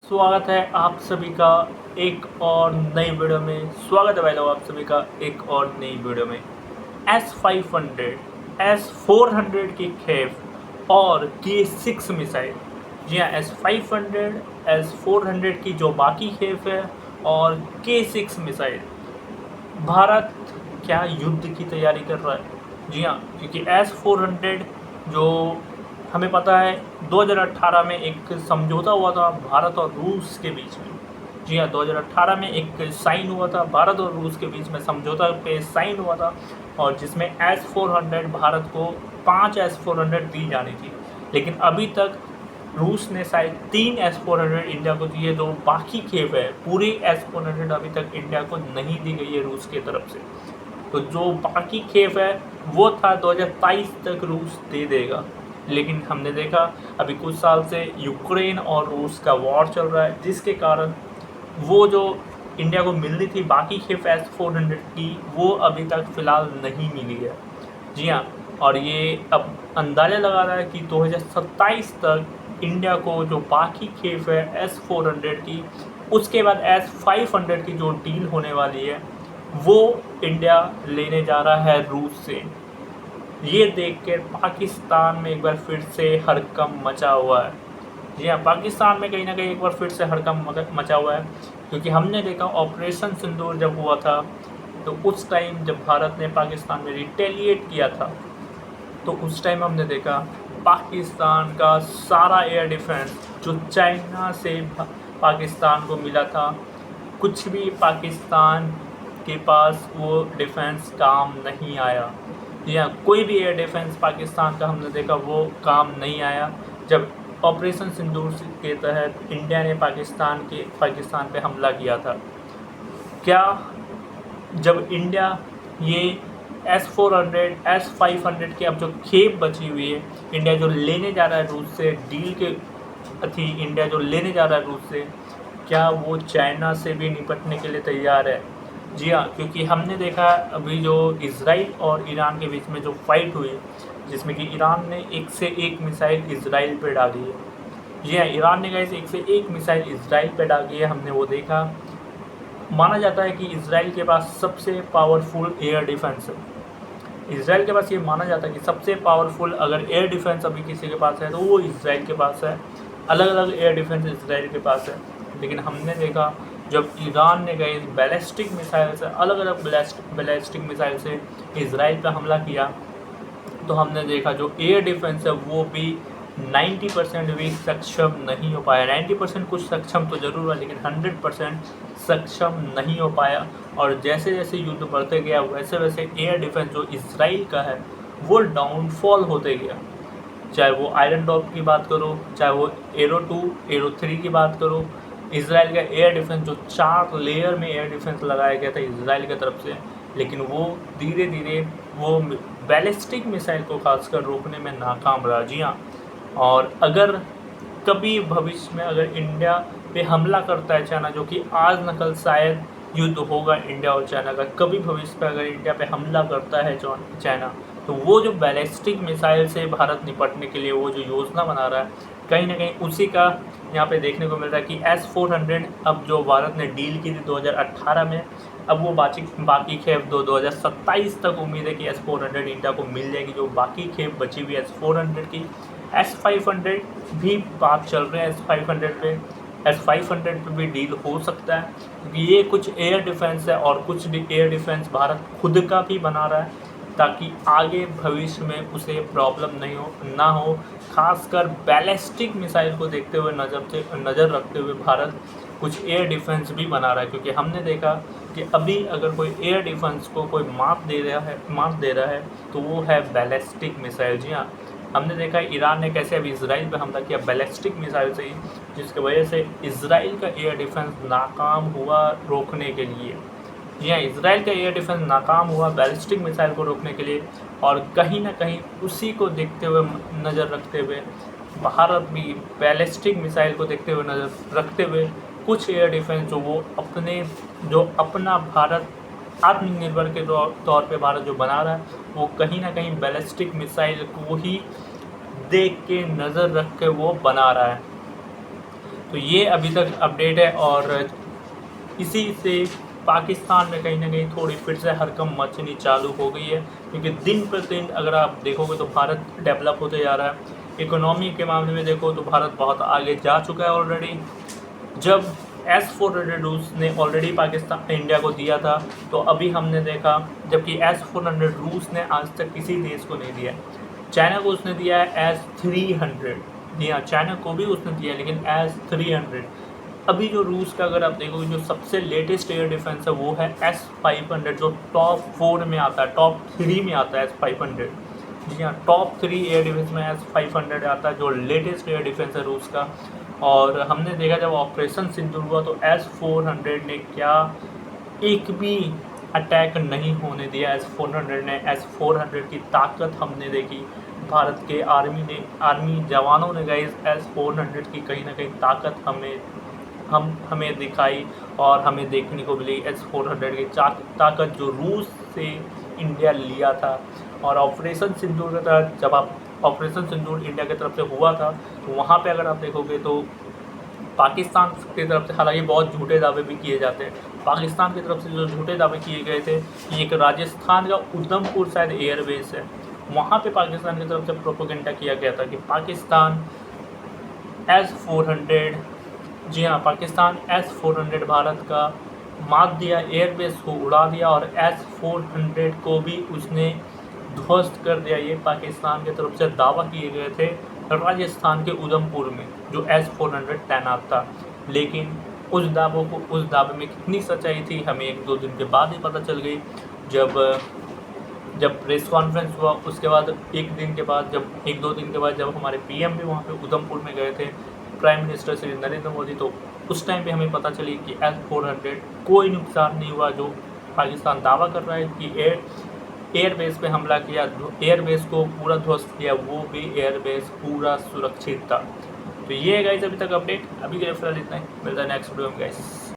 स्वागत है आप सभी का एक और नई वीडियो में। स्वागत है भाई लोग आप सभी का एक और नई वीडियो में। S500, S400 की खेप और K6 मिसाइल। जी हाँ, S500, S400 की जो बाकी खेप है और K6 मिसाइल। भारत क्या युद्ध की तैयारी कर रहा है? जी हाँ, क्योंकि S400 जो हमें पता है 2018 में एक समझौता हुआ था भारत और रूस के बीच में। जी हाँ, 2018 में एक साइन हुआ था, भारत और रूस के बीच में समझौता पे साइन हुआ था, और जिसमें S400 भारत को 5 S400 दी जानी थी। लेकिन अभी तक रूस ने शायद 3 S400 इंडिया को दिए, जो बाकी खेप है पूरी S400 अभी तक इंडिया को नहीं दी गई है रूस की तरफ से। तो जो बाकी खेप है वो था 2023 तक रूस दे देगा। लेकिन हमने देखा अभी कुछ साल से यूक्रेन और रूस का वॉर चल रहा है, जिसके कारण वो जो इंडिया को मिलनी थी बाकी खेप S400 की, वो अभी तक फ़िलहाल नहीं मिली है। जी हाँ, और ये अब अंदाज़ा लगा रहा है कि 2027 तक इंडिया को जो बाकी खेप है S400 की, उसके बाद S500 की जो डील होने वाली है वो इंडिया लेने जा रहा है रूस से। ये देख कर पाकिस्तान में एक बार फिर से हड़कंप मचा हुआ है। जी हाँ, पाकिस्तान में कहीं ना कहीं एक बार फिर से हड़कंप मचा हुआ है, क्योंकि हमने देखा ऑपरेशन सिंदूर जब हुआ था तो उस टाइम जब भारत ने पाकिस्तान में रिटेलिएट किया था, तो उस टाइम हमने देखा पाकिस्तान का सारा एयर डिफेंस जो चाइना से पाकिस्तान को मिला था, कुछ भी पाकिस्तान के पास वो डिफेंस काम नहीं आया। या कोई भी एयर डिफेंस पाकिस्तान का हमने देखा वो काम नहीं आया। जब ऑपरेशन सिंदूर के तहत इंडिया ने पाकिस्तान पे हमला किया था, क्या जब इंडिया ये S400, S500 की अब जो खेप बची हुई है, इंडिया जो लेने जा रहा है रूस से, डील के अथी इंडिया जो लेने जा रहा है रूस से, क्या वो चाइना से भी निपटने के लिए तैयार है? जी हाँ, क्योंकि हमने देखा अभी जो इजराइल और ईरान के बीच में जो फाइट हुई, जिसमें कि ईरान ने एक से एक मिसाइल इजराइल पे डाली है। जी हाँ, ईरान ने गाइस एक से एक मिसाइल इजराइल पे डाली है, हमने वो देखा। माना जाता है कि इजराइल के पास सबसे पावरफुल एयर डिफेंस है। इजराइल के पास ये माना जाता है कि सबसे पावरफुल अगर एयर डिफेंस अभी किसी के पास है तो वो इजराइल के पास है। अलग अलग एयर डिफेंस इजराइल के पास है। लेकिन हमने देखा जब ईरान ने गए बैलिस्टिक मिसाइल से, अलग अलग बैलिस्टिक मिसाइल से इजराइल पर हमला किया, तो हमने देखा जो एयर डिफेंस है वो भी 90% भी सक्षम नहीं हो पाया। 90% कुछ सक्षम तो ज़रूर हुआ, लेकिन 100% सक्षम नहीं हो पाया। और जैसे जैसे युद्ध बढ़ते गया वैसे वैसे एयर डिफेंस जो इसराइल का है वो डाउनफॉल होते गया। चाहे वो आयरन डॉम की बात करो, चाहे वो एरो 2, एरो 3 की बात करो, इसराइल का एयर डिफेंस जो 4 लेयर में एयर डिफेंस लगाया गया था इसराइल की तरफ से, लेकिन वो धीरे धीरे वो बैलिस्टिक मिसाइल को खासकर रोकने में नाकाम रहा। जी हाँ, और अगर कभी भविष्य में अगर इंडिया पे हमला करता है चाइना, जो कि आज न कल शायद युद्ध होगा इंडिया और चाइना का, कभी भविष्य में अगर इंडिया पे हमला करता है चाइना, तो वो जो बैलिस्टिक मिसाइल से भारत निपटने के लिए वो जो योजना बना रहा है, कहीं ना कहीं उसी का यहाँ पे देखने को मिल रहा है कि S400 अब जो भारत ने डील की थी 2018 में, अब वो बाकी खेप 2027 तक उम्मीद है कि S400 इंडिया को मिल जाएगी। जो बाकी खेप बची हुई S400 की, S500 भी बात चल रही है S500 पे, S500 पे भी डील हो सकता है, क्योंकि ये कुछ एयर डिफेंस है और कुछ एयर डिफेंस भारत खुद का भी बना रहा है, ताकि आगे भविष्य में उसे प्रॉब्लम ना हो। खासकर बैलिस्टिक मिसाइल को देखते हुए नज़र रखते हुए भारत कुछ एयर डिफेंस भी बना रहा है, क्योंकि हमने देखा कि अभी अगर कोई एयर डिफेंस को कोई मात दे रहा है तो वो है बैलिस्टिक मिसाइल। जी हाँ, हमने देखा ईरान ने कैसे अभी इसराइल पे हमला किया बैलिस्टिक मिसाइल से ही, जिसकी वजह से इसराइल का एयर डिफेंस नाकाम हुआ रोकने के लिए। जी हाँ, इसराइल का एयर डिफेंस नाकाम हुआ बैलिस्टिक मिसाइल को रोकने के लिए, और कहीं ना कहीं उसी को देखते हुए नज़र रखते हुए भारत भी बैलिस्टिक मिसाइल को देखते हुए नज़र रखते हुए कुछ एयर डिफेंस जो अपना भारत आत्मनिर्भर के तौर पे भारत जो बना रहा है, वो कहीं ना कहीं बैलिस्टिक मिसाइल को ही देख के नज़र रख के वो बना रहा है। तो ये अभी तक अपडेट है और इसी से पाकिस्तान में कहीं ना कहीं थोड़ी फिर से हरकम मचनी चालू हो गई है, क्योंकि दिन पर दिन अगर आप देखोगे तो भारत डेवलप होते जा रहा है। इकोनॉमी के मामले में देखो तो भारत बहुत आगे जा चुका है ऑलरेडी। जब S-400 रूस ने ऑलरेडी पाकिस्तान इंडिया को दिया था, तो अभी हमने देखा जबकि S-400 रूस ने आज तक किसी देश को नहीं दिया। चाइना को उसने दिया है S-300, जी हाँ, चाइना को भी उसने दिया है, लेकिन S-300। अभी जो रूस का अगर आप देखोगे जो सबसे लेटेस्ट एयर डिफेंस है वो है S-500, जो टॉप 4 में आता है, टॉप 3 में आता है S-500। जी हाँ, टॉप 3 एयर डिफेंस में S-500 आता है, जो लेटेस्ट एयर डिफेंस है रूस का। और हमने देखा जब ऑपरेशन सिंदूर हुआ तो S-400 ने क्या एक भी अटैक नहीं होने दिया। S-400 ने, S-400 की ताकत हमने देखी। भारत के आर्मी जवानों ने गाइस S-400 की कहीं ना कहीं ताकत हमें दिखाई और हमें देखने को मिली। S-400 की ताकत जो रूस से इंडिया लिया था। और ऑपरेशन सिंदूर के तहत जब आप ऑपरेशन सिंदूर इंडिया की तरफ से हुआ था, तो वहाँ पे अगर आप देखोगे तो पाकिस्तान की तरफ से हालांकि बहुत झूठे दावे भी किए जाते हैं। पाकिस्तान की तरफ से जो झूठे दावे किए गए थे कि एक राजस्थान का उधमपुर शायद एयरबेस है, वहाँ पे पाकिस्तान की तरफ से प्रोपेगेंडा किया गया था कि पाकिस्तान S-400, जी हाँ, पाकिस्तान S-400 भारत का मात दिया, एयरबेस को उड़ा दिया और S-400 को भी उसने ध्वस्त कर दिया। ये पाकिस्तान की तरफ से दावा किए गए थे राजस्थान के उधमपुर में जो S-400 तैनात था। लेकिन उस दावे में कितनी सच्चाई थी हमें 1-2 दिन के बाद ही पता चल गई। जब प्रेस कॉन्फ्रेंस हुआ उसके बाद 1-2 दिन के बाद जब हमारे PM भी वहाँ पे उधमपुर में गए थे, प्राइम मिनिस्टर श्री नरेंद्र मोदी, तो उस टाइम पे हमें पता चली कि S-400 कोई नुकसान नहीं हुआ। जो पाकिस्तान दावा कर रहा है कि एयरबेस पे हमला किया, एयरबेस को पूरा ध्वस्त किया, वो भी एयरबेस पूरा सुरक्षित था। तो ये है गाइस अभी तक अपडेट। अभी के लिए फिलहाल इतना ही, मिलता है नेक्स्ट वीडियो में गाइस।